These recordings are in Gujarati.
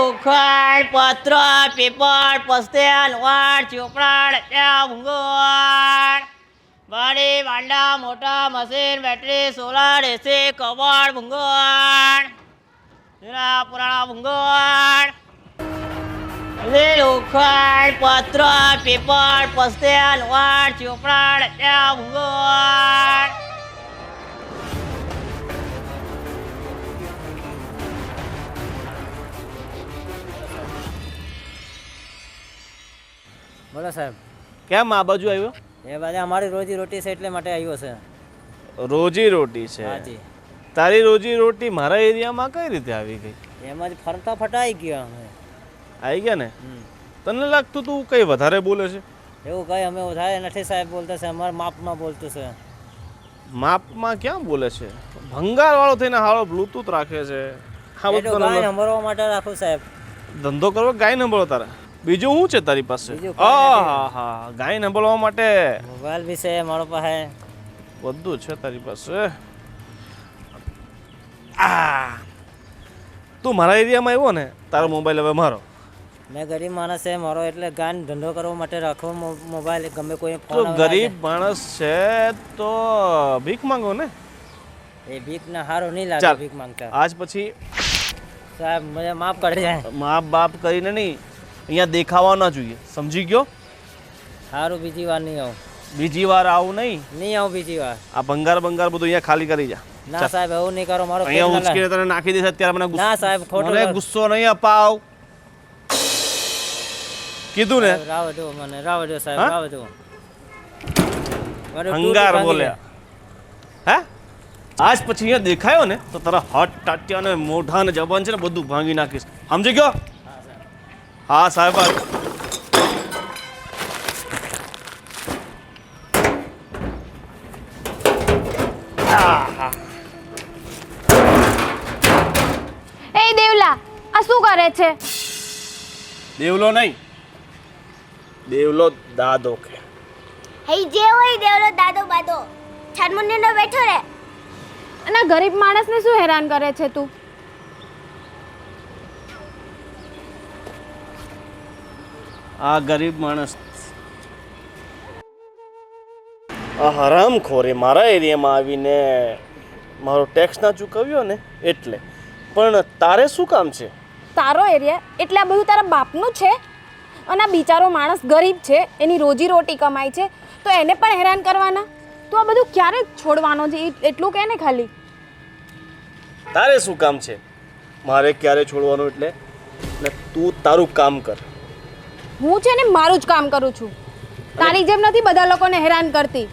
લોખંડ પત્ર પેપર પસ્તેલ વાડ ચોપડા ત્યાં ભૂંગળ બારી ભાંડા મોટા મશીન બેટરી સોલાર એસી કબાડ ભૂંગળ જૂના પુરાણા ભૂંગળ લોખંડ પત્ર પેપર પસ્તેલ વાડ ચોપડા ત્યાં ભૂંગળ બોલો સાહેબ. કેમ આ બાજુ આવ્યો? એ બાજુ અમારી રોજી રોટી છે એટલે માટે આવ્યો છે. રોજી રોટી છે? હાજી. તારી રોજી રોટી મારા એરિયામાં કઈ રીતે આવી ગઈ? એમ જ ફરતા ફટાઈ ગયો અમે. આવી ગયા ને? તને લાગતું તું કઈ વધારે બોલે છે? એવું કઈ અમે વધારે નથી સાહેબ બોલતા છે, અમારા માપમાં બોલતું છે. માપમાં ક્યાં બોલે છે? ભંગાર વાળો થઈને હાળો બ્લૂટૂથ રાખે છે. હા બધું ગાય નંબરવા માટે રાખું સાહેબ. ધંધો કરવો ગાય નંબરો તારા? બીજું શું છે તારી પાસે? હા ગાય નંબરવા માટે મોબાઈલ બી છે મારો પાસે. બધું છે તારી પાસે. તું મારા એરિયામાં આવ્યો ને, તારો મોબાઈલ હવે મારો. મેં ગરીબ માણસ છે મારો, એટલે ગાય ધંધો કરવા માટે રાખો મોબાઈલ. ગમે કોઈ તો ગરીબ માણસ છે તો ભીખ માંગો ને. એ ભીખ ના હારો નહીં લાગે ભીખ માંગતા. આજ પછી સાહેબ મને માફ કરી જાય. માપ બાપ કરીને નહીં, અહીંયા દેખાવા ના જોઈએ, સમજી ગયો? સારું બીજી વાર નહીં આવું. બીજી વાર આવું નહીં? નહીં આવું બીજી વાર. આ ભંગાર બધું અહીંયા ખાલી કરી જા. ના સાહેબ એવું નહીં કરો. મારો અહીંયા ઉચકીને તને નાખી દેશે અત્યારે. મને ના સાહેબ ખોટું. મને ગુસ્સો નહીં અપાવ, કીધું ને. રાવ દો મને, રાવ દો સાહેબ, રાવ દો. ભંગાર બોલ્યા હે? આજ પછી અહીંયા દેખાયો ને તો તારા હાથ ટાટિયા ને મોઢા ને જબાન છે ને બધું ભાંગી નાખીશ, સમજી ગયો? હા સાહેબ. એ દેવલા, આ શું કરે છે? દેવલો નહીં, દેવલો દાદો કે. હઈ જે હોય દેવલો દાદો બાદો છાનમુંડીનો બેઠો રે. અને આ ગરીબ માણસને શું હેરાન કરે છે તું? આ ગરીબ માણસ આ હરામખોરે મારા એરિયામાં આવીને મારો ટેક્સ ના ચૂકવ્યો ને એટલે. પણ તારે શું કામ છે? તારો એરિયા એટલે આ બધું તારા બાપનું છે? અને આ બિચારો માણસ ગરીબ છે, એની રોજી રોટી કમાય છે, તો એને પણ હેરાન કરવાના? તો આ બધું ક્યારે છોડવાનો છે એટલું કહે ને ખાલી. તારે શું કામ છે મારે ક્યારે છોડવાનું? એટલે ને તું તારું કામ કર. હું છે ને મારું જ કામ કરું છું, તારી જેમ નથી બધા લોકોને હેરાન કરતી.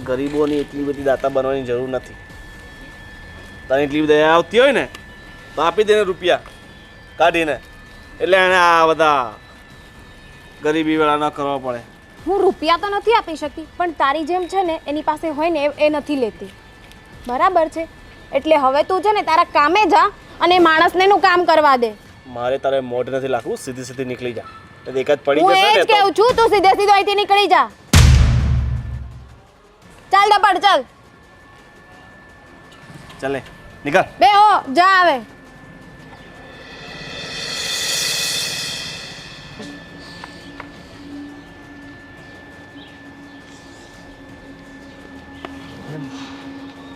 ગરીબોની એટલી બધી દાતા બનવાની જરૂર નથી. તને એટલી બધી દયા આવતી હોય ને તો આપી દે ને રૂપિયા કાઢીને, એટલે એને આ બધા ગરીબી વાળા ન કરવા પડે. હું રૂપિયા તો નથી આપી શકતી, પણ તારી જેમ છે ને એની પાસે હોય ને એ નથી લેતી, બરાબર છે? એટલે હવે તું છે ને તારા કામે જા અને માણસને નું કામ કરવા દે. મારે તારે મોઢ નથી લાગવું, સીધી સીધી નીકળી જા. એક જ પડી હું જશે એ જ ને તો કહું છું, તું સીધે સીધો અહીંથી નીકળી જા. ચાલ દપડ ચાલ. ચાલે નીકળ. બે હો જા આવે.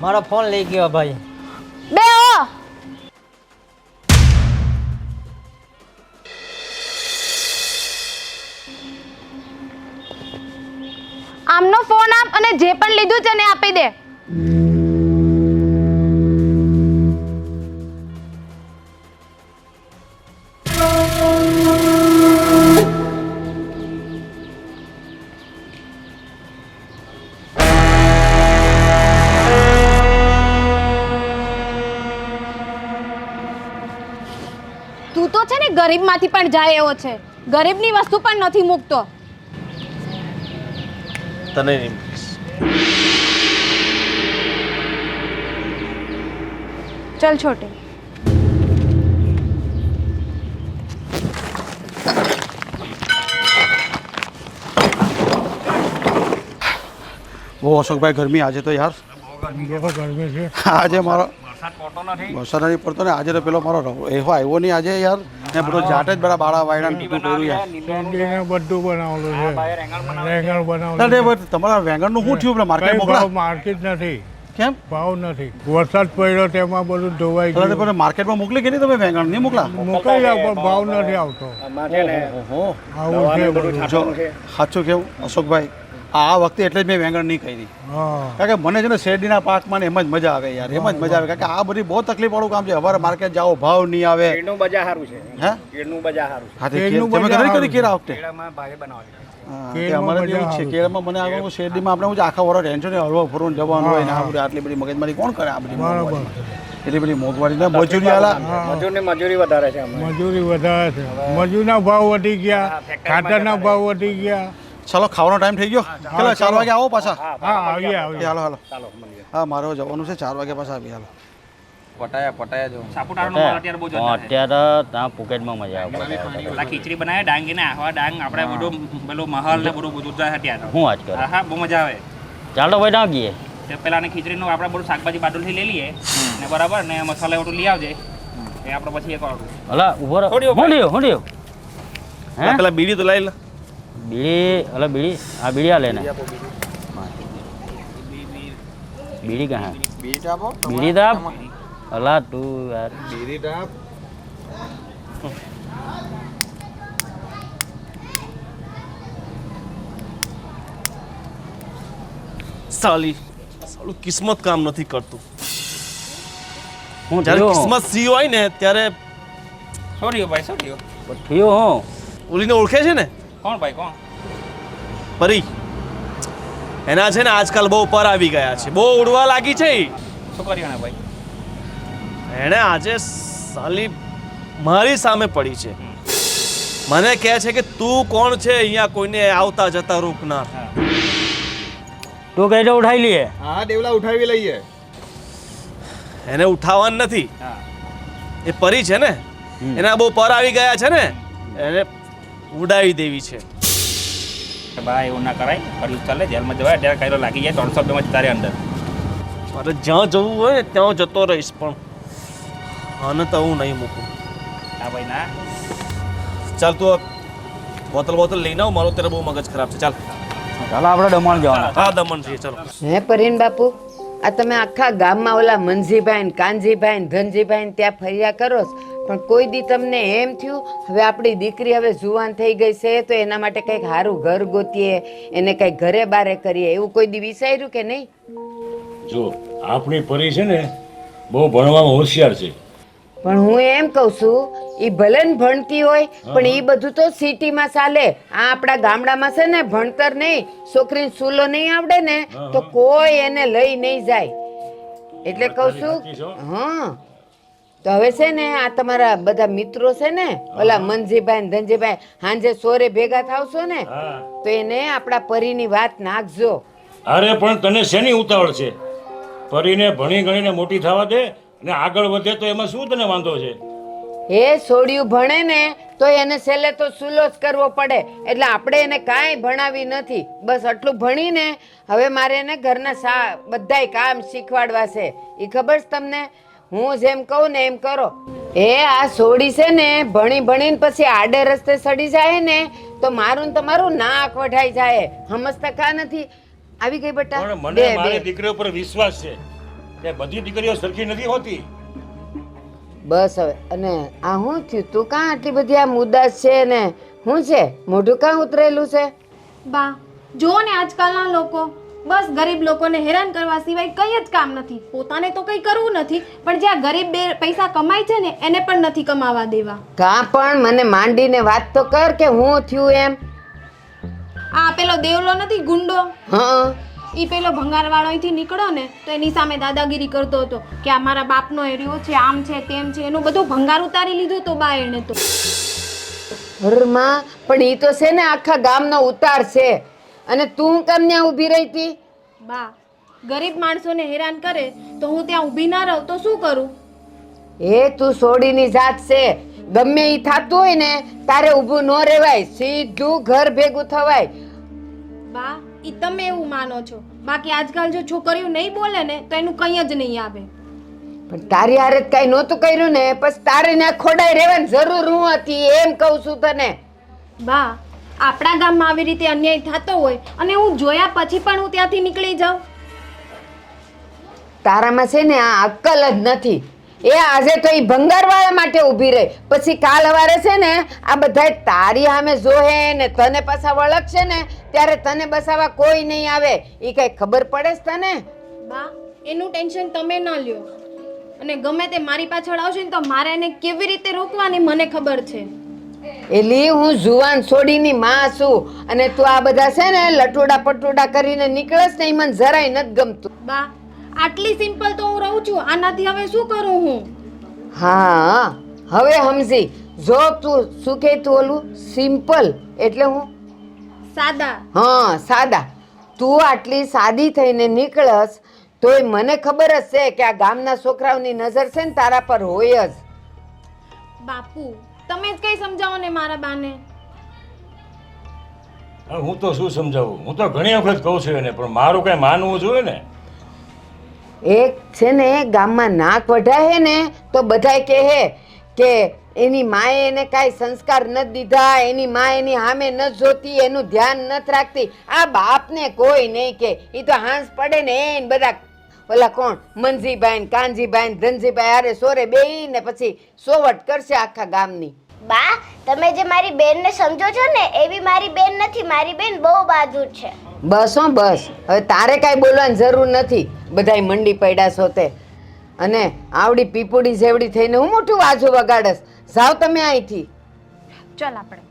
મારો ફોન લઈ ગયો ભાઈ. બે હો. આમનો ફોન આપ અને જે પણ લીધું છે ને આપી દે. તું તો છે ને ગરીબમાંથી પણ જાય એવો છે, ગરીબની વસ્તુ પણ નથી મૂકતો. તને નહીં મૂકીશ. चल छोटे. वो अशोक भाई गर्मी आज तो यार गर्मी है। आज मारो વરસાદ નથી પડતો ને આજે તો પેલો મારો એવો આવ્યો નહીં આજે યાર ને બધો જાતે જ બધા બાળા વાયડા ટૂંકું કર્યું યાર બધું બનાવેલું છે રેંગણ બનાવેલું અરે ભાઈ તમારા વેંગણનું શું થયું પેલા માર્કેટ મોકલા માર્કેટ નથી કેમ ભાવ નથી વરસાદ પડ્યો તેમાં બધું ધોવાઈ અરે ગયું પણ માર્કેટમાં મોકલી કે નહીં તમે વેંગણ નહીં મોકલા મોકલી જાવ પણ ભાવ નથી આવતો ઓહો આવું છે બધું જો સાચું કેવું અશોકભાઈ આ વખતે એટલે જ મેં વેંગણ નહીં કરી હા કારણ કે મને છે ને શેરડીના પાકમાં ને એમ જ મજા આવે યાર એમ જ મજા આવે કારણ કે આ બધી બહુ તકલીફવાળું કામ છે અમારે માર્કેટ જાઓ ભાવ નહીં આવે કેળનું બજાર સારું છે હે કેળનું બજાર સારું હા તે કેળનું તમે બજાર ઘરે કરી સારું કેરા વખતે કેળામાં ભાવે બનાવે હા, તે કેળમાં અમારે મજા જેવું જ છે આવે. કેળમાં મને આગળ શેરડીમાં આપણે શું છે આખા વરો ટેન્શન હળવા ફરવું જવાનું હોય ને આ બધું આટલી બધી મગજમારી કોણ કરે આ બધી બરાબર મોંઘવારી? એટલી બધી મોંઘવારી ને મજૂરી આલા મજૂરને મજૂરી વધારે છે અમે મજૂરી વધારે છે મજૂરના ભાવ વધી ગયા ખાતરના ભાવ વધી ગયા ચાલો ખાવાનો ટાઈમ થઈ ગયો ચાલો 4 વાગે આવો પાછા હા આવીએ આવીએ હાલો હાલો હા મારે જવાનું છે 4 વાગે પાછા આવી હાલો સાપુતારાનો માલ અત્યારે બહુ જોરદાર છે અત્યારે ત્યાં પુકેટમાં મજા આવે પેલા ખીચડી બનાવે ડાંગ ને આહવા ડાંગ આપણે બધું પેલું મહલ ને બધું બધું જાય અત્યારે હું આજ કરું હા બહુ મજા આવે ચાલો ભાઈ ના ગઈએ તે પેલા ને ખીચડીનું આપણે બધું શાકભાજી બાટુલથી લઈ લઈએ ને બરાબર ને મસાલા બધું લઈ આવજે એ આપણે પછી એક વાર હલા ઉભો રહો છોડ્યો ભાઈ. હું લ્યો હે પેલા બીડી તો લઈ લે બીડી હલા બીડી આ બીડી આ લેને બીડી કहाँ है बीड़ी दाब अल्लाह तू यार સાલું કિસ્મત કામ નથી કરતું હું જ્યારે થયો કિસ્મત સી હોય ને ત્યારે છોડ્યો ભાઈ છોડ્યો થયો હું ઓલીને ઓળખે છે ને કોણ ભાઈ કોણ પરી એના છે ને આજકાલ બહુ પર આવી ગયા છે બહુ ઉડવા લાગી છે ઈ. શું કર્યું ને ભાઈ એણે આજે સાલી મારી સામે પડી છે મને કહે છે કે તું કોણ છે અહીંયા કોઈને આવતા જતા રોકનાર તું કઈ તો ઉઠાઈ લીએ હા દેવલા ઉઠાવી લઈએ એને ઉઠાવવાનું નથી હા એ પરી છે ને એના બહુ પર આવી ગયા છે ને એને ઉડાવી દેવી છે ભાઈ એવું ના કરાય કર્યું ચાલે જેલમાં જવાય ત્યારે કાયદો લાગી જાય 300 રૂપિયામાં તારે અંદર મારે જ્યાં જવું હોય ને ત્યાં જતો રહીશ પણ આને તો હું નહીં મૂકું હા ભાઈ ના ચાલ તું આ બોતલ લઈને આવ મારો ત્યારે બહુ મગજ ખરાબ છે ચાલ ચાલો આપણે દમણ જવાના હા દમણ છીએ ચાલો હે પરીન બાપુ આ તમે આખા ગામમાં ઓલા મનજીભાઈ ને કાનજીભાઈ ને ધનજીભાઈ ને ત્યાં ફર્યા કરો છો, પણ કોઈ દી તમને એમ થયું હવે આપણી દીકરી હવે જુવાન થઈ ગઈ છે તો એના માટે કંઈક સારું ઘર ગોતીએ એને કંઈક ઘરે બારે કરીએ એવું કોઈ દી વિચાર્યું કે નહીં? જો આપણી પરી છે ને બહુ ભણવામાં હોશિયાર છે. પણ હું એમ કહું છું એ ભલે ને ભણતી હોય પણ એ બધું તો સિટીમાં ચાલે. આ આપણા ગામડામાં છે ને ભણતર નહીં, છોકરીને સૂલો નહીં આવડે ને તો કોઈ એને લઈ નહીં જાય. એટલે કહું છું હા તો હવે છે ને આ તમારા બધા મિત્રો છે ને ઓલા મનજીભાઈ ને ધનજીભાઈ સાંજે સોરે ભેગા થાવશો ને તો એને આપણા પરીની વાત નાખજો. અરે પણ તને શેની ઉતાવળ છે? પરીને ભણી ગણીને મોટી થવા દે અને આગળ વધે તો એમાં શું તને વાંધો છે? એ છોડ્યું ભણે ને તો એને છેલ્લે તો સુલો જ કરવો પડે. એટલે આપણે એને કાંઈ ભણાવી નથી, બસ આટલું ભણીને હવે મારે એને ઘરના બધાય કામ શીખવાડવા છે. એ ખબર છે તમને? હું જેમ કહું ને એમ કરો. એ આ છોડી છે ને ભણી ભણીને પછી આડે રસ્તે સડી જાય ને તો મારું ને તમારું નાક વઢાઈ જાય. સમજતા કા નથી? આવી ગઈ બેટા પણ મને બે મારી બે દીકરીઓ પર વિશ્વાસ છે કે બધી દીકરીઓ સરખી નથી હોતી. બસ હવે. અને આ શું થયું? તું કાં આટલી બધી આમ ઉદાસ છે ને શું છે? મોઢું કાં ઉતરેલું છે? બા જુઓ ને આજકાલના લોકો બસ ગરીબ લોકોને હેરાન કરવા સિવાય કંઈ જ કામ નથી. પોતાને તો કંઈ કરવું નથી પણ જ્યાં ગરીબ બે પૈસા કમાય છે ને એને પણ નથી કમાવા દેવા. કાં પણ મને માંડીને વાત તો કર કે હું થયું એમ. આ પેલો દેવલો નથી ગુંડો, હા ઈ પેલો ભંગારવાળો અહીંથી નીકળ્યો ને તો એની સામે દાદાગીરી કરતો હતો કે આ મારા બાપનો એરિયો છે, આમ છે તેમ છે. એનું બધું ભંગાર ઉતારી લીધું તો બા એને તો. ઘરમાં પણ ઈ તો છે ને આખા ગામનો ઉતાર છે. અને તું કેમ ત્યાં ઊભી રહી હતી? બા ગરીબ માણસોને હેરાન કરે તો હું ત્યાં ઊભી ના રહું તો શું કરું? એ તું સોડીની જાત છે. ગમે ઈ થાતું હોય ને તારે ઊભું ન રહેવાય, સીધું ઘર ભેગું થવાય. બા ઈ તમે એવું માનો છો, બાકી આજકાલ જો છોકરીઓ નહીં બોલે ને તો એનું કંઈ જ નહીં આવે. પણ તારી હારે કઈ નહોતું કર્યું ને પછી તારે ને ખોડાઈ રહેવાની જરૂર હું હતી એમ કહું છું તને. બા આપણા ગામમાં આવી રીતે અન્યાય થતો હોય અને હું જોયા પછી પણ હું ત્યાંથી નીકળી જાઉં? તારામાં છે ને આ અક્કલ જ નથી. એ આજે તો એ ભંગારવાળા માટે ઊભી રહી, પછી કાલ સવારે છે ને આ બધા તારી સામે જોહે ને તને પાછા વળગશે ને ત્યારે તને બસાવવા કોઈ નહીં આવે. એ કઈ ખબર પડે છે તને? બા એનું ટેન્શન તમે ન લ્યો, અને ગમે તે મારી પાછળ આવશે ને તો મારે એને કેવી રીતે રોકવાની મને ખબર છે. એલી હું જુવાન છોડીની માં છું અને તું આ બધા છે ને લટોડા પટોડા કરીને નીકળસ ને એ મને જરાય નથી ગમતું. બા આટલી સિમ્પલ તો હું રહું છું, આનાથી હવે શું કરું હું? હા હવે સમજી. જો તું શું કે તું ઓલું સિમ્પલ એટલે હું સાદા. હા સાદા. તું આટલી સાદી થઈને નીકળસ તોય મને ખબર જ છે કે આ ગામના છોકરાઓની નજર છે ને તારા પર હોય જ. બાપુ તમે જ કઈ સમજાવો ને મારા બાને. હવે હું તો શું સમજાવું, હું તો ઘણી વખત કહું છું એને, પણ મારું કઈ માનવું જોઈએ ને. એક છે ને ગામમાં નાક વઢાહે ને તો બધાય કહે કે એની માએ એને કાંઈ સંસ્કાર નથી દીધા, એની મા એની સામે નથી જોતી, એનું ધ્યાન નથી રાખતી. આ બાપને કોઈ નહીં કે. એ તો હાંસ પડે ને એને બધા ઓલા કોણ મનજીભાઈ ને કાનજીભાઈ ને ધનજીભાઈ હારે સોરે બેહી ને પછી સોવટ કરશે આખા ગામની. બા તમે જે મારી બેનને સમજો છો ને એવી મારી બેન નથી. મારી બેન બહુ બહાદુર છે. બસ હો બસ, હવે તારે કાંઈ બોલવાની જરૂર નથી. બધાય મંડી પડ્યા છો તે, અને આવડી પીપુડી જેવડી થઈને હું મોટું વાજુ વગાડસ. જાઓ તમે અહીંથી. ચાલ આપણે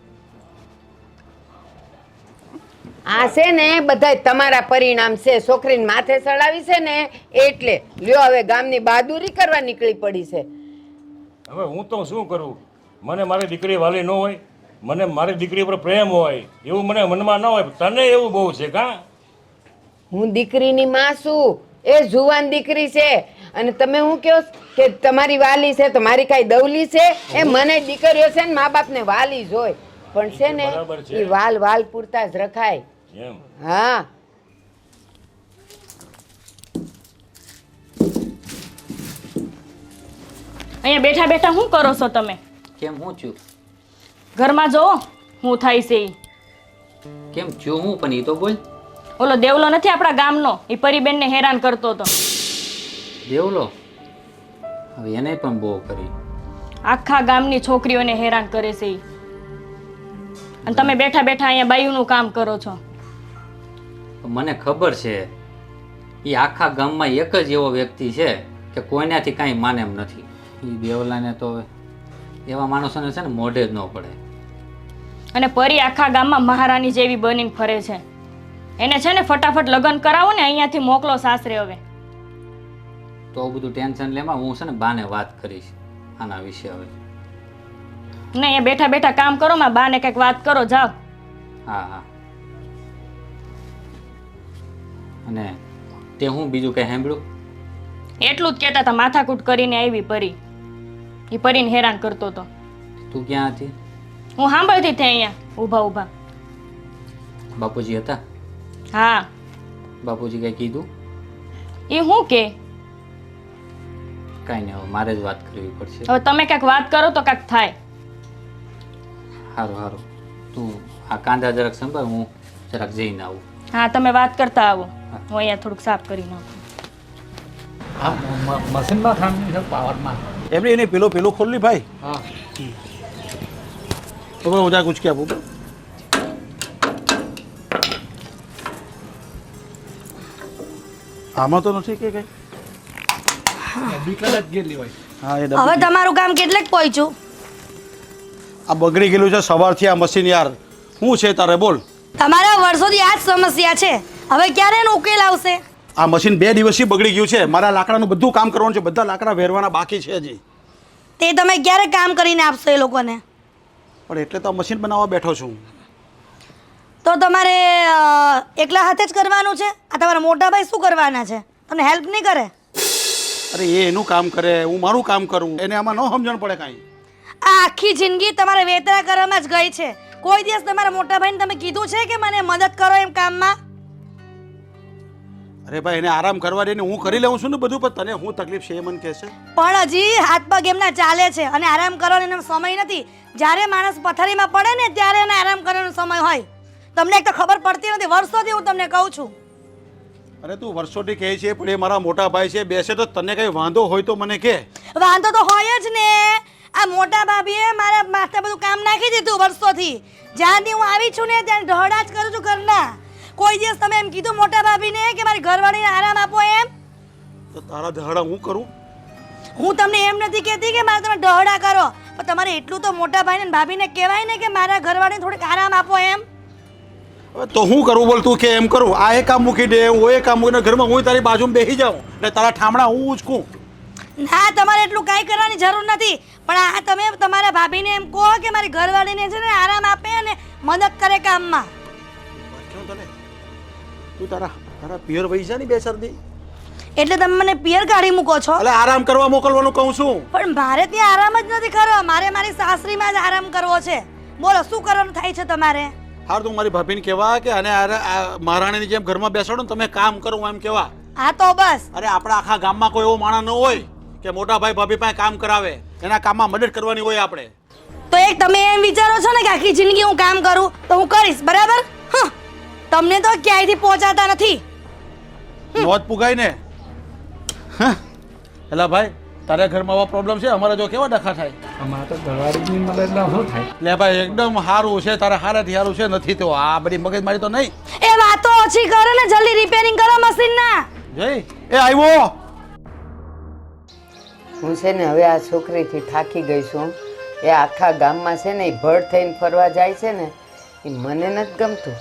આ છે ને બધાય તમારા પરિણામ છે. છોકરીને માથે ચડાવી છે ને એટલે લ્યો હવે ગામની બહાદુરી કરવા નીકળી પડી છે. હવે હું તો શું કરું, મને મારી દીકરી વાલી ન હોય, મને મારી દીકરી પર પ્રેમ હોય એવું મને મનમાં ન હોય, તને એવું બહુ છે કા? હું દીકરીની માં છું, એ જુવાન દીકરી છે, અને તમે હું કહો કે તમારી વાલી છે તો મારી કાંઈ દવલી છે? એ મને દીકરીઓ છે ને મા બાપને વાલી જ હોય, પણ છે ને બરાબર છે. એ વાલ વાલ પૂરતા જ રખાય. એમ હા અહીંયા બેઠા બેઠા શું કરો છો તમે? કેમ હું છું? ઘરમાં જો હું થાય છે ઈ. કેમ છું હું પણ ઈ તો બોલ. ઓલો દેવલો નથી આપણા ગામનો, એ પરીબેનને હેરાન કરતો હતો. દેવલો હવે એને પણ બહુ કરી. આખા ગામની છોકરીઓને હેરાન કરે છે ઈ. અને તમે બેઠા બેઠા અહીંયા બાયુનું કામ કરો છો. મને ખબર છે એ આખા ગામમાં એક જ એવો વ્યક્તિ છે કે કોઈનાથી કાંઈ માને એમ નથી. એ દેવલાને તો એવા માણસોને છે ને મોઢે જ ન પડે. અને પરી આખા ગામમાં મહારાણી જેવી બનીને ફરે છે. એને છે ને ફટાફટ લગ્ન કરાવો ને અહીંયાથી મોકલો સાસરે. હવે તો બધું ટેન્શન લેમાં હું છે ને બાને વાત કરીશ આના વિશે. હવે નહીં, અહીંયા બેઠા બેઠા કામ કરો, માં બાને કંઈક વાત કરો. જાઓ. હા હા. અને તે હું બીજું કંઈ સાંભળ્યું? એટલું જ કહેતા હતા, માથાકૂટ કરીને આવી પરી. એ પરીને હેરાન કરતો હતો. તું ક્યાં હતી? હું સાંભળતી હતી અહીંયા ઊભા ઊભા. બાપુજી હતા? હા. બાપુજી કંઈ કીધું? એ હું કે કાંઈ નહીં, હવે મારે જ વાત કરવી પડશે. હવે તમે કાંઈક વાત કરો તો કાંઈક થાય. સારું સારું, તું આ કાંદા જરાક સંભાળ, હું જરાક જઈને આવું. હા તમે વાત કરતા આવો, હું અહીંયા થોડુંક સાફ કરી નાખું. મશીનમાં ખામી છે પાવરમાં. એમને એને પેલો ખોલી ભાઈ. હા તો હું જા કુછ કે આપું. આમાં તો નથી કે કઈ. બીકલ જ ગયેલી હોય. હા એ હવે તમારું કામ કેટલેક પહોંચ્યું? આ બગડી ગયેલું છે સવારથી આ મશીન યાર. શું છે તારે બોલ? તમારા વર્ષોથી આ જ સમસ્યા છે, હવે ક્યારે એનો ઉકેલ આવશે? આ મશીન 2 દિવસથી બગડી ગયું છે. મારા લાકડાનું બધું કામ કરવાનું છે, બધા લાકડા વેરવાના બાકી છે હજી. તે તમે ક્યારે કામ કરીને આપશો એ લોકોને? પણ એટલે તો મશીન બનાવવા બેઠો છું. તો તમારે એકલા હાથે જ કરવાનું છે? આ તમારા મોટા ભાઈ શું કરવાના છે? તમને હેલ્પ નહીં કરે? અરે એ એનું કામ કરે, હું મારું કામ કરું, એને આમાં ન સમજણ પડે કાંઈ. આ આખી જિંદગી તમારે વેતરા કરવામાં જ ગઈ છે. કોઈ દિવસ તમારા મોટા ભાઈને તમે કીધું છે કે મને મદદ કરો એમ કામમાં? અરે ભાઈ એને આરામ કરવા દે ને, હું કરી લઉં છું ને બધું, પણ તને હું તકલીફ છે એ મને કહેશે. પણ હજી હાથ પગ એમના ચાલે છે અને આરામ કરવાનો એનો સમય નથી. જ્યારે માણસ પથારીમાં પડે ને ત્યારે એને આરામ કરવાનો સમય હોય. તમને એક તો ખબર પડતી નથી. વર્ષોથી હું તમને કહું છું. અરે તું વર્ષોથી કહે છે, પણ એ મારા મોટા ભાઈ છે, બેસે તો તને કઈ વાંધો હોય તો મને કે. વાંધો તો હોય જ ને. આ મોટા ભાભીએ મારા માથે બધું કામ નાખી દીધું વર્ષોથી. જ્યાંથી હું આવી છું ને ત્યાં ઢહડા જ કરું છું ઘરના. કોઈ દિવસ તમે એમ કીધું મોટા ભાભીને કે મારી ઘરવાળીને આરામ આપો એમ? તો તારા ધહડા હું કરું? હું તમને એમ નથી કહેતી કે મારે તમે ઢહડા કરો, પણ તમારે એટલું તો મોટા ભાઈને ભાભીને કહેવાય ને કે મારા ઘરવાળીને થોડીક આરામ આપો એમ. તો હું કરું બોલ? તું કે એમ કરું? આ એ કામ મૂકી દે, હું એ કામ મૂકીને ઘરમાં હું તારી બાજુમાં બેસી જાઉં ને તારા ઠામડા હું ઉચકું? ના, તમારે એટલું કાંઈ કરવાની જરૂર નથી. પણ આ તમે તમારા ભાભીને એમ કહો કે મારી ઘરવાળીને છે ને આરામ આપે અને મદદ કરે કામમાં. તું તારા પિયર વહી જા ને બે શરદી. એટલે તમે મને પિયર કાઢી મૂકો છો? એટલે આરામ કરવા મોકલવાનું કહું છું. પણ મારે ત્યાં આરામ જ નથી કરવો. મારે મારી સાસરીમાં જ આરામ કરવો છે. બોલો શું કરવાનું થાય છે તમારે? હાર તું મારી ભાભીને કહેવા કે અને મહારાણીની જેમ ઘરમાં બેસાડો ને તમે કામ કરો એમ કહેવા. હા તો બસ. અરે આપણા આખા ગામમાં કોઈ એવો માણસ ન હોય કે મોટા ભાઈ ભાભી પાસે કામ કરાવે, એના કામમાં મદદ કરવાની હોય આપણે. તો એક તમે એમ વિચારો છો ને કે આખી જિંદગી હું કામ કરું તો હું કરીશ, બરાબર? તમને તો ક્યાંયથી પહોંચાતા નથી. નોંધ પુગાય ને. એલા ભાઈ, તારા ઘરમાં આવા પ્રોબ્લેમ છે? અમારા જો કેવા ડખા થાય. અમારે તો ઘરવાળીની મદદના શું થાય? લે ભાઈ એકદમ સારું છે, તારા હારાથી સારું છે. નથી તો આ બધી મગજમારી તો નહીં. એ વાતો ઓછી કરો ને, જલ્દી રિપેરિંગ કરો મશીનના. જય એ આવ્યો. હું છે ને હવે આ છોકરીથી થાકી ગઈ છું. એ આખા ગામમાં છે ને એ ભડ થઈને ફરવા જાય છે ને, એ મને નથી ગમતું.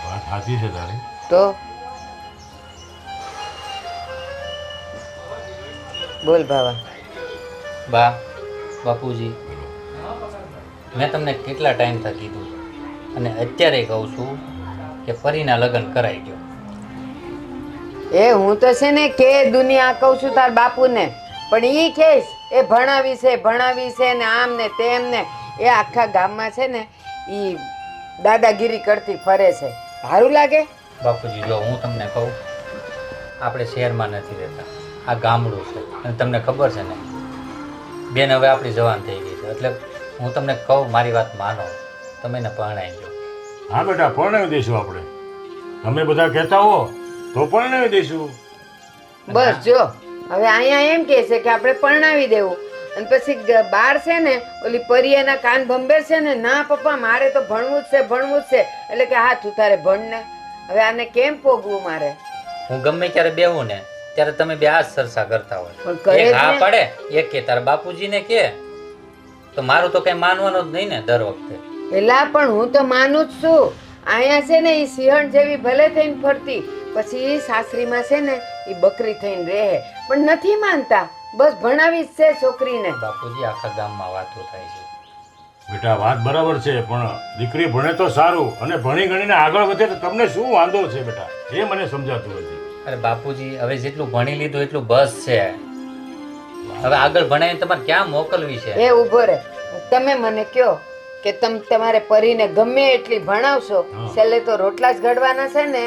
વાત સાચી છે તારી. તો બોલ બાબા. બા, બાપુજી, મેં તમને કેટલા ટાઈમથી કીધું અને અત્યારે કહું છું કે પરીના લગ્ન કરાઈ ગયો. એ હું તો છે ને કે દુનિયા કહું છું તાર બાપુને, પણ એ કહેશ એ ભણાવી છે ને આમ ને તેમ ને. એ આખા ગામમાં છે ને એ દાદાગીરી કરતી ફરે છે. સારું લાગે? બાપુજી જો હું તમને કહું, આપણે શહેરમાં નથી રહેતા, આ ગામડું છે અને તમને ખબર છે ને બેન હવે આપણી જવાન થઈ ગઈ છે. એટલે હું તમને કહું મારી વાત માનો, તમે એને પરણાવી દો. હા બેટા, પરણાવી દઈશું આપણે. તમે બધા કહેતા હો તો પરણાવી દઈશું. બસ જો હવે અહીંયા એમ કહે છે કે આપણે પરણાવી દેવું, અને પછી બાર છે ને ઓલી પરી એના કાન ભંભેર છે ને, ના પપ્પા મારે તો ભણવું જ છે. એટલે કે હા તું તારે ભણ ને. હવે આને કેમ પોગવું મારે? હું ગમે ત્યારે બેહું ને ત્યારે તમે બે આ સરસા કરતા હોય. પણ કરે એક જ હા ને. પડે, એક કે તારા બાપુજીને કે, તો મારું તો કઈ માનવાનું જ નહીં ને દર વખતે. એલા પણ હું તો માનું જ છું. અહીંયા છે ને એ સિંહણ જેવી ભલે થઈને ફરતી, પછી સાસરીમાં છે ને એ બકરી થઈને રહે, પણ નથી માનતા. બસ ભણાવી જ છે છોકરીને. બાપુજી આખા ગામમાં વાતો થાય છે. બેટા વાત બરાબર છે, પણ દીકરી ભણે તો સારું અને ભણી ગણીને આગળ વધે તો તમને શું વાંધો છે બેટા? એ મને સમજાતું નથી. અરે બાપુજી હવે જેટલું ભણી લીધું એટલું બસ છે. હવે આગળ ભણાવીને તમારે ક્યાં મોકલવી છે? એ ઊભો રહે. તમે મને કહો કે તમારે પરીને ગમે એટલી ભણાવશો, છેલ્લે તો રોટલા જ ઘડવાના છે ને.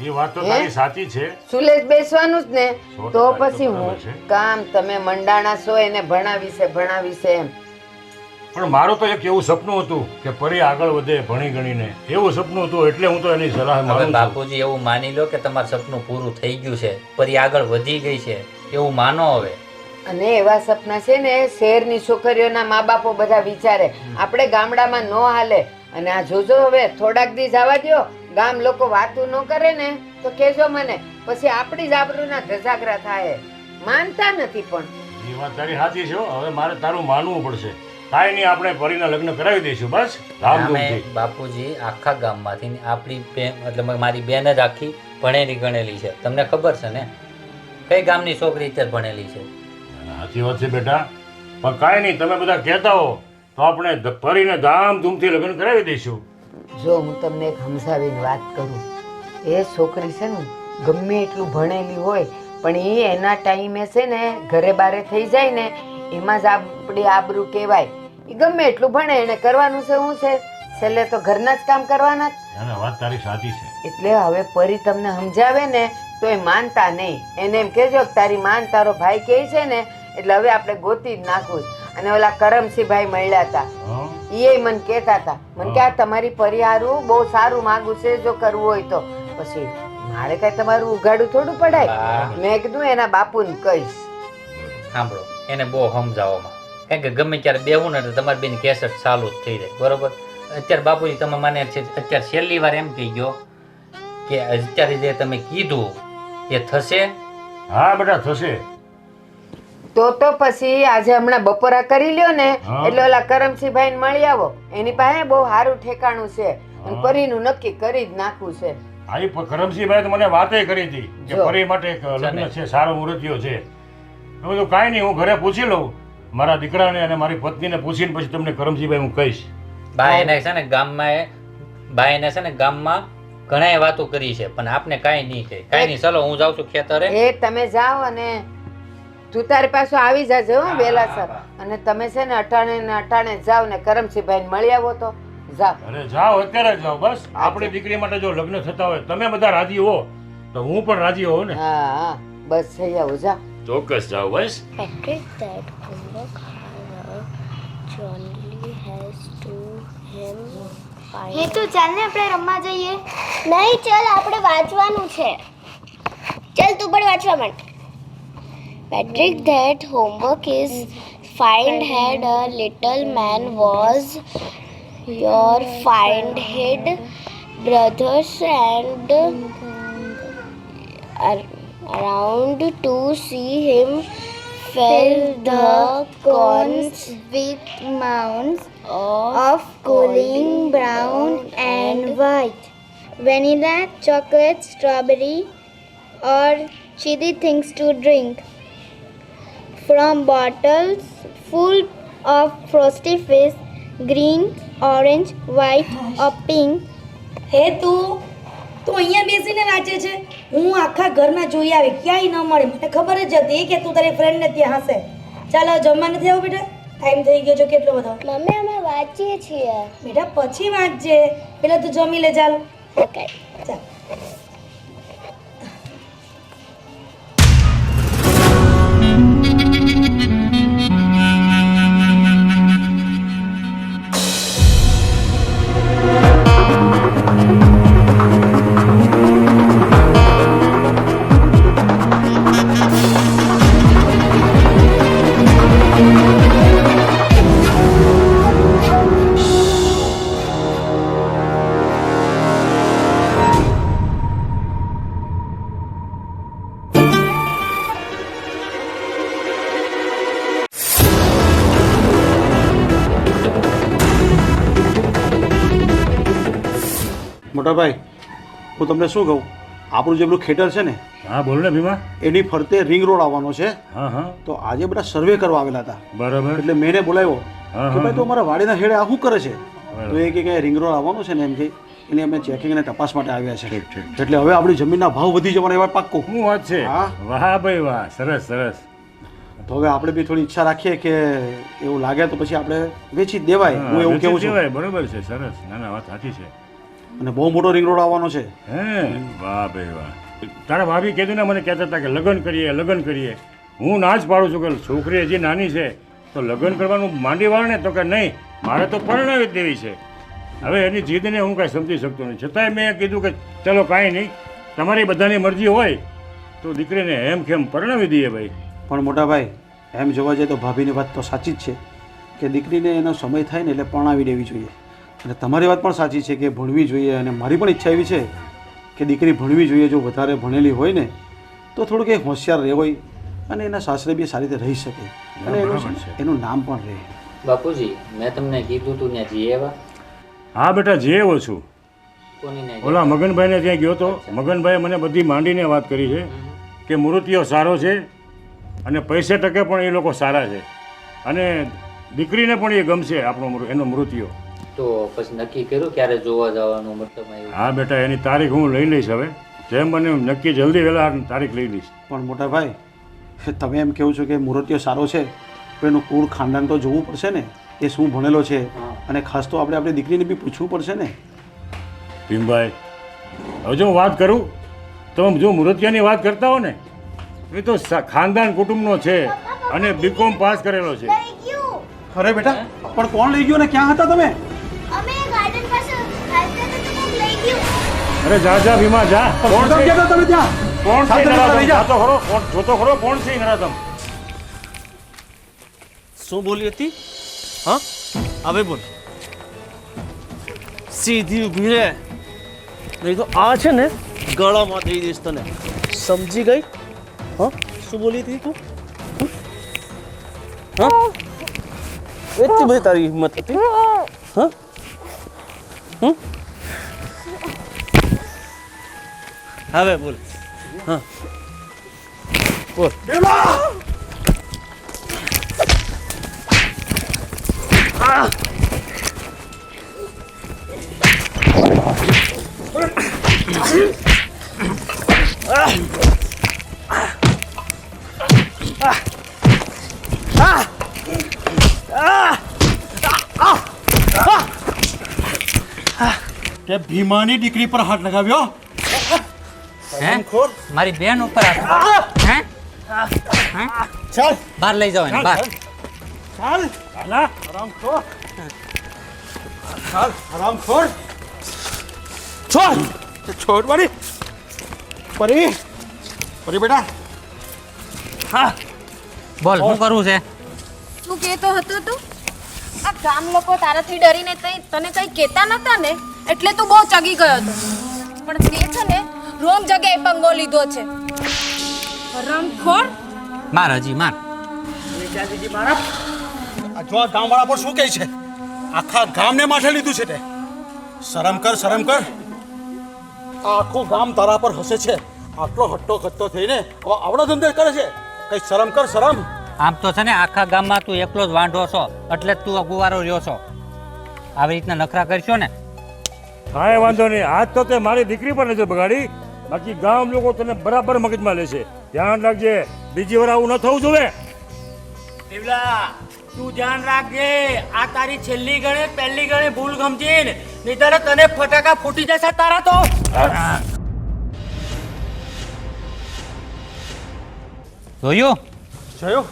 એ વાત તો તારી સાચી છે. સુલે જ બેસવાનું જ ને. 100% તો પછી બરાબર હું છે. કામ તમે મંડાણા છો એને ભણાવી છે એમ. પણ મારું તો એક એવું સપનું હતું કે પરી આગળ વધે ભણી ગણીને. એવું સપનું હતું એટલે હું તો એની સલાહ હવે માનું છું. બાપુજી એવું માની લો કે તમારું સપનું પૂરું થઈ ગયું છે, પરી આગળ વધી ગઈ છે એવું માનો હવે. અને એવા સપના છે ને શહેરની છોકરીઓના મા બાપો બધા વિચારે, આપણે ગામડામાં ન હાલે. અને આ જોજો હવે થોડાક દી જવા દ્યો, ગામ લોકો વાતું ન કરે ને તો કહેજો મને, પછી આપણી જ આબરૂના ધજાગરા થાય. માનતા નથી. પણ એ વાત તારી સાચી છે હો. હવે મારે તારું માનવું પડશે. કાંઈ નહીં, આપણે પરીના લગ્ન કરાવી દઈશું બસ ધામધૂમથી. અમે બાપુજી આખા ગામમાંથી આપણી બેન એટલે મારી બેન જ આખી ભણેલી ગણેલી છે. તમને ખબર છે ને કઈ ગામની છોકરી અત્યારે ભણેલી છે? સાચી વાત છે બેટા, પણ કાંઈ નહીં, તમે બધા કહેતા હો તો આપણે પરીને ધામધૂમથી લગ્ન કરાવી દઈશું. જો હું તમને એક સમજાવીને વાત કરું, એ છોકરી છે ને ગમે એટલું ભણેલી હોય પણ એ એના ટાઈમે છે ને ઘરે બારે થઈ જાય ને એમાં જ આપણી આબરૂ કહેવાય. એ ગમે એટલું ભણે એને કરવાનું છે શું છે? છેલ્લે તો ઘરના જ કામ કરવાના. વાત તારી સાચી છે. એટલે હવે પરી તમને સમજાવે ને તો એ માનતા નહીં. એને એમ કહેજો કે તારી માન તારો ભાઈ કહે છે ને એટલે હવે આપણે ગોતી જ નાખવું છે. અને ઓલા કરમસિંહભાઈ મળ્યા હતા, એ મને કહેતા હતા, મને કે આ તમારી પરિહારું બહુ સારું માગું છે, જો કરવું હોય તો. પછી મારે કઈ તમારું ઉગાડું થોડું પડાય. મેં કીધું એના બાપુને કહીશ. સાંભળો, એને બહુ સમજાવવામાં, કારણ કે ગમે ત્યારે બેવું ને તો તમારી બેન કેસેટ ચાલુ જ થઈ જાય, બરોબર? અત્યારે બાપુજી તમે મને અત્યારે છેલ્લી વાર એમ કહી ગયો કે અત્યારે જે તમે કીધું એ થશે? હા બેટા થશે. તો પછી આજે હમણાં બપોરા કરી લ્યો ને એટલે ઓલા કરમસિંહભાઈ ને મળી આવો. એની પાસે બહુ સારું ઠેકાણું છે અને પરીનું નક્કી કરી જ નાખવું છે. આઈ કરમસિંહભાઈ તો મને વાતે કરી હતી કે પરી માટે એક લગ્ન છે, સારો મુહૂર્તિયો છે. મેં કીધું કાંઈ નહીં, હું ઘરે પૂછી લઉં મારા દીકરાને અને મારી પત્નીને પૂછીને પછી તમને કરમસિંહભાઈ હું કહીશ. બા એને છે ને ગામમાં ઘણા વાતો કરી છે પણ આપને કાંઈ નહીં કહે. કાંઈ નહીં, ચલો હું જાઉં છું ખેતરે. એ તમે જાઓ અને તું તારી પાછો આવી જાજો વેલાસર. અને તમે છે ને અટાણે જાઓ ને કરમસિંહભાઈ ને મળી આવો તો જાઓ. અરે જાઓ, અત્યારે જ જાઓ. બસ આપણી દીકરી માટે જો લગ્ન થતા હોય, તમે બધા રાજી હો તો હું પણ રાજી હોઉં ને. હા બસ થઈ આવો, જા. ચોક્કસ જાઓ. બસ Patrick, that homework Johnny has to him હે તું ચાલ ને આપણે રમવા જઈએ. નહીં, ચાલ આપણે વાંચવાનું છે. ચાલ તું પણ વાંચવા માંડ. Patrick, that homework is find head a little man was your find head brothers and around to see him fill the cones with mounds of cooling brown and white, vanilla, chocolate, strawberry, or chili things to drink from bottles full of frosty fish, green, orange, white, or pink. હે તું અહીંયા બેસીને વાંચે છે? હું આખા ઘરમાં જોઈ આવી, ક્યાંય ન મળે. મને ખબર જ હતી કે તું તારી ફ્રેન્ડને ત્યાં હશે. ચાલો જમવા નથી આવું બેટા, ટાઈમ થઈ ગયો છે કેટલો બધો. મમ્મી અમે વાંચીએ છીએ. બેટા પછી વાંચજે, પેલા તું જમી લે. ચાલો ઓકે ચાલ. મોટાભાઈ, હું તમને શું કહું, આપણું જે પેલું ખેતર છે ને, હા બોલ ને ભીમા. એની ફરતે રિંગ રોડ આવવાનો છે. હા હા તો આજે બધા સર્વે કરવા આવેલા હતા. બરાબર. એટલે મેં એને બોલાવ્યો હા, કે ભાઈ તો અમારા વાડીના હેડે આ શું કરે છે? બરાબર. તો એ કે રિંગ રોડ આવવાનો છે ને એમ કે એટલે અમે ચેકિંગ અને તપાસ માટે આવ્યા છે. ઠીક, ઠીક. એટલે હવે આપણી જમીનના ભાવ વધી જવાના એવા પાક્કો. શું વાત છે? હા. વાહ ભાઈ વાહ, સરસ સરસ. તો હવે આપણે બી થોડી ઈચ્છા રાખીએ કે એવું લાગે તો પછી આપણે વેચી જ દેવાય. હું એવું કેવું છું. બરોબર છે, સરસ. ના ના, વાત સાચી છે. અને બહુ મોટો રિંગ રોડ આવવાનો છે. હે વાહ ભાઈ વાહ. તારા ભાભી કીધું ને, મને કહેતા હતા કે લગ્ન કરીએ લગ્ન કરીએ. હું ના જ પાડું છું કે છોકરી હજી નાની છે તો લગ્ન કરવાનું માંડી વાળ ને, તો કે નહીં મારે તો પરણાવી જ દેવી છે. હવે એની જીદને હું કાંઈ સમજી શકતો નહીં. છતાંય મેં કીધું કે ચલો કાંઈ નહીં, તમારી બધાની મરજી હોય તો દીકરીને એમ કેમ પરણાવી દઈએ ભાઈ. પણ મોટા ભાઈ, એમ જોવા જઈએ તો ભાભીની વાત તો સાચી જ છે કે દીકરીને એનો સમય થાય ને એટલે પરણાવી દેવી જોઈએ. અને તમારી વાત પણ સાચી છે કે ભણવી જોઈએ. અને મારી પણ ઈચ્છા એવી છે કે દીકરી ભણવી જોઈએ. જો વધારે ભણેલી હોય ને તો થોડુંક એ હોશિયાર રહે હોય અને એના સાસરે બી સારી રીતે રહી શકે અને એનું નામ પણ રહે. બાપુજી, મેં તમને કીધું તું ત્યાં જઈએ એવા? હા બેટા, જે એવો છું. કોની? ઓલા મગનભાઈને ત્યાં ગયો તો. મગનભાઈએ મને બધી માંડીને વાત કરી છે કે મૂર્તિઓ સારો છે અને પૈસે ટકે પણ એ લોકો સારા છે અને દીકરીને પણ એ ગમશે એનો મૃત્યુ. તો પછી નક્કી કર્યું ક્યારે જોવા જવાનું? મતલબ હા બેટા, એની તારીખ હું લઈ લઈશ. હવે જેમ બને નક્કી જલ્દી વહેલા તારીખ લઈ લઈશ. પણ મોટા ભાઈ, તમે એમ કહો છો કે મૂર્તિઓ સારો છે તો એનું કુળ ખાનદાન તો જોવું પડશે ને, એ શું ભણેલો છે. અને ખાસ તો આપણે આપણી દીકરીને બી પૂછવું પડશે ને. ભીમભાઈ, હવે જો હું વાત કરું તો જો મુરતિયાની વાત કરતા હો ને એ તો ખાનદાન કુટુંબનો છે અને બીકોમ પાસ કરેલો છે. અરે બેટા પણ કોણ લઈ ગયો ને ક્યાં હતા તમે? અમે ગાર્ડન પાસે હાલતા હતા તો કોક લઈ ગયું. અરે જા જા ભીમા જા. કોણ કોણ છે ગયા તમે ત્યાં? કોણ છે સાથે નરાધમ? લઈ જા. જાતો ખરો કોણ જોતો ખરો કોણ છે નરાધમ? શું બોલી હતી? હા હવે બોલ. સીધી ઊભી રહે નહીં તો આ છે ને ગળામાં દઈ દઈશ તને. સમજી ગઈ? હા શું બોલી હતી તું? હા એટલી બધી તારી હિંમત હતી? હા હવે બોલ. હા બોલ. કે ભીમાની દીકરી પર હાથ લગાવ્યો? હે મારી બેન ઉપર હાથ. હે ચાલ બહાર લઈ જાઓ એને બહાર. ચાલ હરામખોર. ચાલ હરામખોર. છોડ છોડ મારી પરી પરી બેટા. હા બોલ શું કરવું છે? શું કહેતો હતો તું? આ ગામ લોકો તારાથી ડરીને તને કંઈ કહેતા નતા ને એટલે તું બહુ ચગી ગયો હતો. પણ તે છે ને રોંગ જગ્યાએ પંગો લીધો છે. હરામખોર. માર હજી માર. આ જો આ ગામવાળા પર શું કહે છે? આખા ગામને માથે લીધું છે તે. શરમ કર શરમ કર. આખું ગામ તારા પર હસે છે. આટલો હટ્ટો ખટ્ટો થઈને આવડો ધંધો કરે છે. કઈ શરમ કર શરમ. આમ તો છે ને આખા ગામમાં તું એકલો જ વાંઢો છો એટલે જ તું અગુવારો રહ્યો છો. આવી રીતના નખરા કરશો ને કાંઈ વાંધો નહીં. આજ તો તે મારી દીકરી પર નજર બગાડી, બાકી ગામ લોકો તને બરાબર મગજમાં લેશે. ધ્યાન રાખજે, બીજી વાર આવું ન થવું જોઈએ. તું ધ્યાન રાખજે. આ તારી છેલ્લી ગણે પહેલી ગણે ભૂલ ગમજીન, નહીતર તને ફટાકા ફૂટી જશે તારા તો. જોયું? જોયું?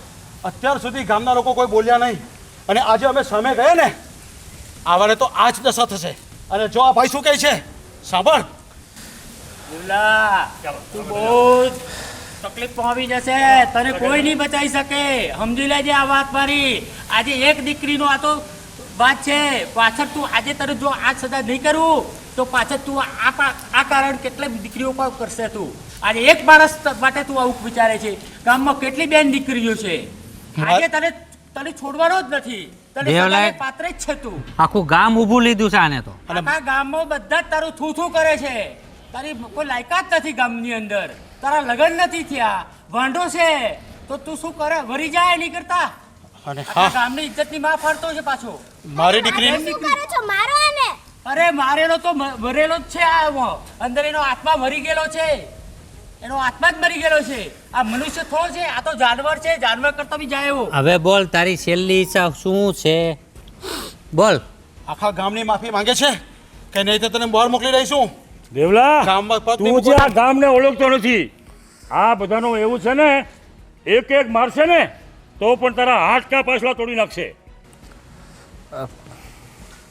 અત્યાર સુધી ગામના લોકો કોઈ બોલ્યા નહીં અને આજે અમે સામે ગયા ને આવાને તો આ જ દશા થશે. અને જો આ ભાઈ શું કહે છે સાંભળ. તું બહુ તકલીફ પહોંચી જશે, તને કોઈ નહીં બચાવી શકે. સમજી લેજે આ વાત મારી. આજે એક દીકરીનો આ તો વાત છે. પાછળ તું આજે તને જો આ સજા નહીં કરું તો પાછળ તું આ કારણ કેટલી દીકરીઓ પર કરશે. તું આજે એક માણસ માટે તું આવું વિચારે છે. ગામમાં કેટલી બેન દીકરીઓ છે. આજે તને છોડવાનો જ નથી. તને પાત્ર જ છે તું. આખું ગામ ઊભું લીધું છે આને તો. આખા ગામમાં બધા જ તારું થૂ કરે છે. તારી કોઈ લાયકાત નથી ગામની અંદર. તારા લગ્ન નથી થયા, વાંઢો છે તો તું શું કરે? વરી જાય નહીં કરતા. અને આખા ગામની ઇજ્જતની માં ફરતો છે પાછો. મારી દીકરી શું કરો છો? મારો આને. અરે મારેલો તો મરેલો જ છે. આ અંદર એનો આત્મા મરી ગયેલો છે. એનો આત્મા જ મરી ગયેલો છે. આ મનુષ્ય થોડો છે, આ તો જાનવર છે. જાનવર કરતા બી જાય એવો. હવે બોલ તારી છેલ્લી ઈચ્છા શું છે? બોલ. આખા ગામની માફી માંગે છે કે નહીં તો તને બહાર મોકલી દઈશું. દેવલા, ગામમાં પગ તું જે આ ગામને ઓળખતો નથી. આ બધાનું એવું છે ને, એક એક મારશે ને તો પણ તારા હાડકા પાછલા તોડી નાખશે.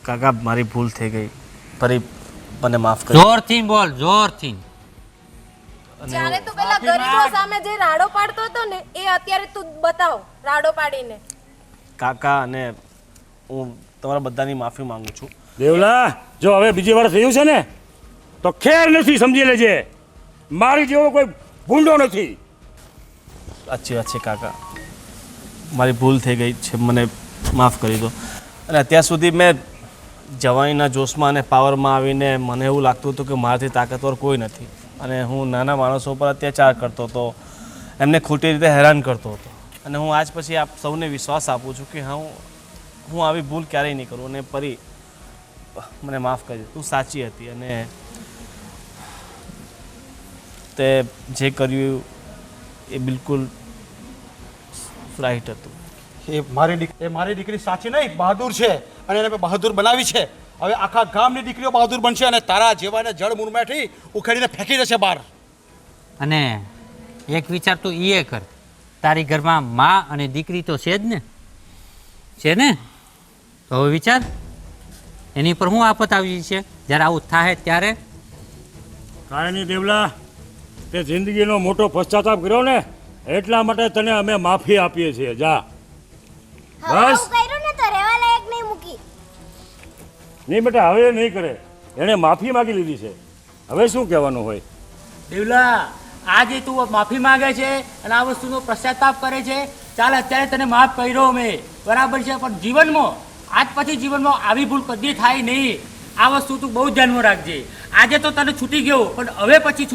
કાકા મારી ભૂલ થઈ ગઈ. ફરી મને માફ કરી. જોરથી બોલ, જોરથી. જ્યારે તું પેલા ગરીબો સામે જે રાડો પાડતો હતો ને એ અત્યારે તું બતાવ રાડો પાડીને. કાકા અને હું તમારા બધાની માફી માંગુ છું. દેવલા, જો હવે બીજી વાર થયું છે ને તો ખેર નથી, સમજી લેજે. મારી જેવો કોઈ ભૂંડો નથી. સાચી વાત છે કાકા, મારી ભૂલ થઈ ગઈ છે, મને માફ કરી દો. અને અત્યાર સુધી મેં જવાનીના જોશમાં અને પાવરમાં આવીને મને એવું લાગતું હતું કે મારાથી તાકાતવર કોઈ નથી અને હું નાના માણસો પર અત્યાચાર કરતો હતો, એમને ખોટી રીતે હેરાન કરતો હતો. અને હું આજ પછી આપ સૌને વિશ્વાસ આપું છું કે હું આવી ભૂલ ક્યારેય નહીં કરું. અને પરી મને માફ કરજો, તું સાચી હતી અને તે જે કર્યું એ બિલકુલ રાઈટ હતું. એ મારી દીકરી સાચી નહીં, બહાદુર છે અને એને બહાદુર બનાવી છે. હવે આખા ગામની દીકરીઓ બહાદુર બનશે અને તારા જેવાને જળ મુરમેઠી ઉખેડીને ફેંકી દેશે બહાર. અને એક વિચાર તો એ કર, તારી ઘરમાં માં અને દીકરી તો છે જ ને, છે ને? તો હવે વિચાર એની પર શું આફત આવી છે જ્યારે આવું થાય ત્યારે. કાંઈ નહીં દેવલા, તે જિંદગીનો મોટો પશ્ચાતાપ કર્યો ને એટલા માટે તને અમે માફી આપીએ છીએ. જા હવે આવું કર્યું ને તો રહેવા લાયક નહીં મૂકી. નહીં બેટા, હવે નહીં કરે. એણે માફી માગી લીધી છે, હવે શું કહેવાનું હોય? દેવલા, આજે તું માફી માંગે છે અને આ વસ્તુનો પશ્ચાતાપ કરે છે. ચાલ, અત્યારે તને માફ કર્યો મેં, બરાબર છે, પણ જીવનમાં આજ પછી જીવનમાં આવી ભૂલ કદી થાય નહીં. આ વસ્તુ તું બહુ ધ્યાનમાં રાખજે. આજે તો તને છૂટી ગયો, પણ હવે પછી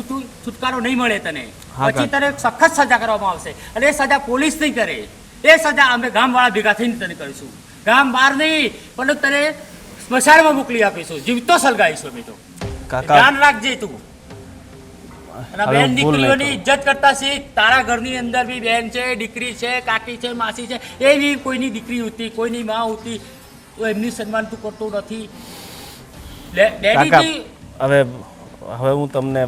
છુટકારો નહીં મળે તને. પછી તને સખત સજા કરવામાં આવશે અને એ સજા પોલીસ નહીં કરે, એ સજા અમે ગામવાળા ભેગા થઈને તને કરીશું. ગામ બહાર નહીં, પણ તને સ્મશાનમાં મોકલી આપીશું, જીવતો સળગાવીશું અમે તો. ધ્યાન રાખજે તું. અને બેન દીકરીઓની ઇજ્જત કરતા શીખ. તારા ઘરની અંદર બી બેન છે, દીકરી છે, કાકી છે, માસી છે, એવી કોઈની દીકરી હોતી, કોઈની માં હોતી, તો એમની સન્માન તું કરતો નથી. ડેડીજી, હવે હું તમને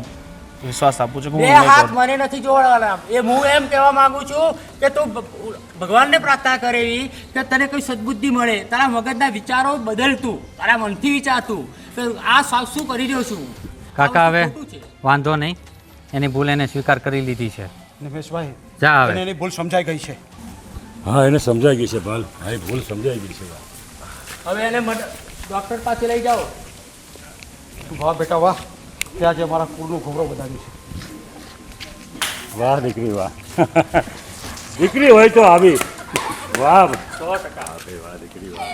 વિશ્વાસ આપું છું કે બે હું નહીં હાથ કરું. મને નથી જોડવાના. એ હું એમ કહેવા માંગુ છું કે તું ભગવાનને પ્રાર્થના કરેલી કે તને કોઈ સદબુદ્ધિ મળે, તારા મગજના વિચારો બદલતું, તારા મનથી વિચારતું કે આ શું કરી રહ્યો છું. કાકા હવે વાંધો નહીં, એની ભૂલ એને સ્વીકાર કરી લીધી છે. નિમેશભાઈ, જા હવે. એને એની ભૂલ સમજાઈ ગઈ છે. હા, એને સમજાઈ ગઈ છે ભાલ, હા, એ ભૂલ સમજાઈ ગઈ છે. હવે એને ડૉક્ટર પાસે લઈ જાઓ. વાહ બેટા વાહ, તે આજે મારા કુળનું ગૌરવ વધાર્યું છે. વાહ દીકરી વાહ, દીકરી હોય તો આવી. વાહ, 100%. વાહ દીકરી વાહ.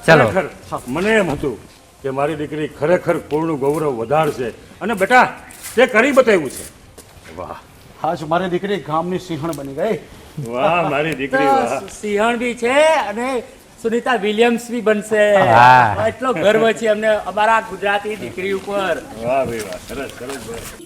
ચાલો. ખરેખર મને એમ હતું કે મારી દીકરી ખરેખર કુળનું ગૌરવ વધારશે અને બેટા તે કરી બતાવ્યું છે. વાહ, આજ મારી દીકરી ગામની સિંહણ બની ગઈ. વાહ મારી દીકરી વાહ. સિંહણ બી છે અને સુનિતા વિલિયમ્સ બી બનશે. વાહ. એટલો ગર્વ છે અમને અમારા ગુજરાતી દીકરી ઉપર. વાહ ભાઈ વાહ, સરસ સરસ ભાઈ.